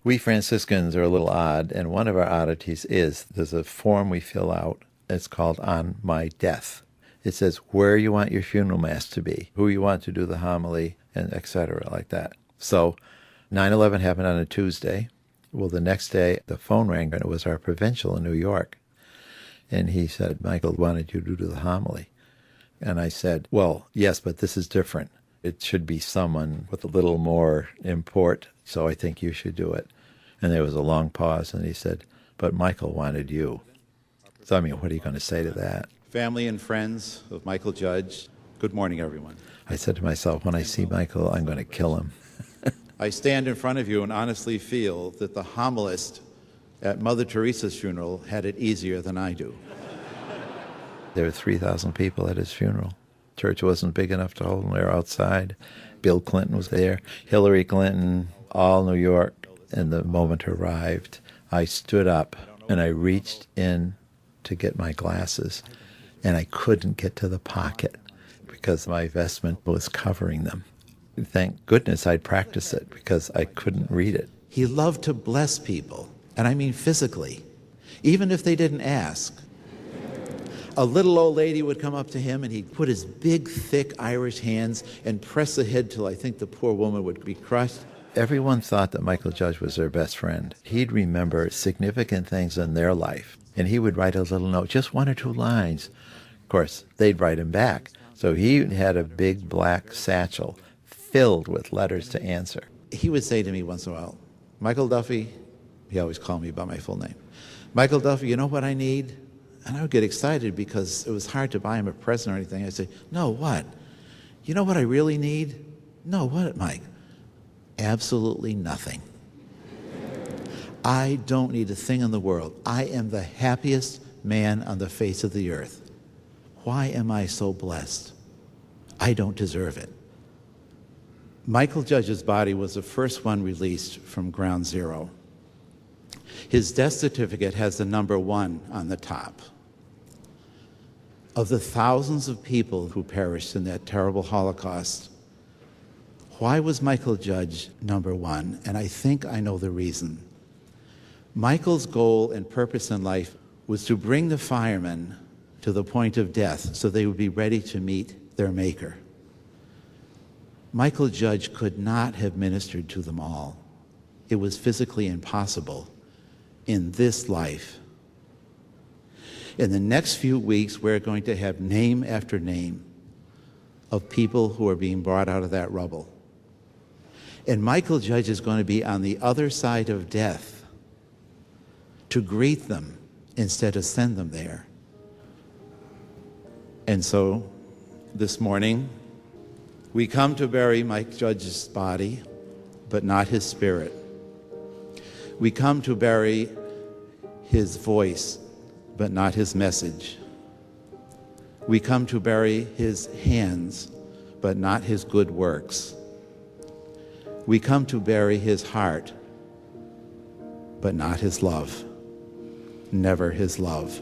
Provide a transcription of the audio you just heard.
We Franciscans are a little odd, and one of our oddities is there's a form we fill out. It's called On My Death. It says where you want your funeral mass to be, who you want to do the homily, and etc. like that. So 9/11 happened on a Tuesday. Well, the next day, the phone rang, and it was our provincial in New York. And he said, Mychal wanted you to do the homily. And I said, well, yes, but this is different. It should be someone with a little more import, so I think you should do it. And there was a long pause, and he said, but Mychal wanted you. So, I mean, what are you going to say to that? Family and friends of Mychal Judge, good morning, everyone. I said to myself, when I see Mychal, I'm going to kill him. I stand in front of you and honestly feel that the homilist at Mother Teresa's funeral had it easier than I do. There were 3,000 people at his funeral. Church wasn't big enough to hold him. They were outside. Bill Clinton was there, Hillary Clinton, all New York. And the moment arrived, I stood up and I reached in to get my glasses, and I couldn't get to the pocket because my vestment was covering them. Thank goodness I'd practiced it because I couldn't read it. He loved to bless people, and I mean physically, even if they didn't ask. A little old lady would come up to him, and he'd put his big, thick Irish hands and press the head till I think the poor woman would be crushed. Everyone thought that Mychal Judge was their best friend. He'd remember significant things in their life, and he would write a little note, just 1 or 2 lines. Of course, they'd write him back. So he had a big black satchel filled with letters to answer. He would say to me once in a while, Mychal Duffy, he always called me by my full name, Mychal Duffy, you know what I need? And I would get excited because it was hard to buy him a present or anything. I'd say, no, what? You know what I really need? No, what, Mike? Absolutely nothing. I don't need a thing in the world. I am the happiest man on the face of the earth. Why am I so blessed? I don't deserve it. Mychal Judge's body was the first one released from Ground Zero. His death certificate has the number 1 on the top. Of the thousands of people who perished in that terrible Holocaust, why was Mychal Judge number 1? And I think I know the reason. Mychal's goal and purpose in life was to bring the firemen to the point of death so they would be ready to meet their Maker. Mychal Judge could not have ministered to them all. It was physically impossible in this life. In the next few weeks, we're going to have name after name of people who are being brought out of that rubble. And Mychal Judge is going to be on the other side of death to greet them instead of send them there. And so this morning, we come to bury Mychal Judge's body, but not his spirit. We come to bury his voice, but not his message. We come to bury his hands, but not his good works. We come to bury his heart, but not his love. Never his love.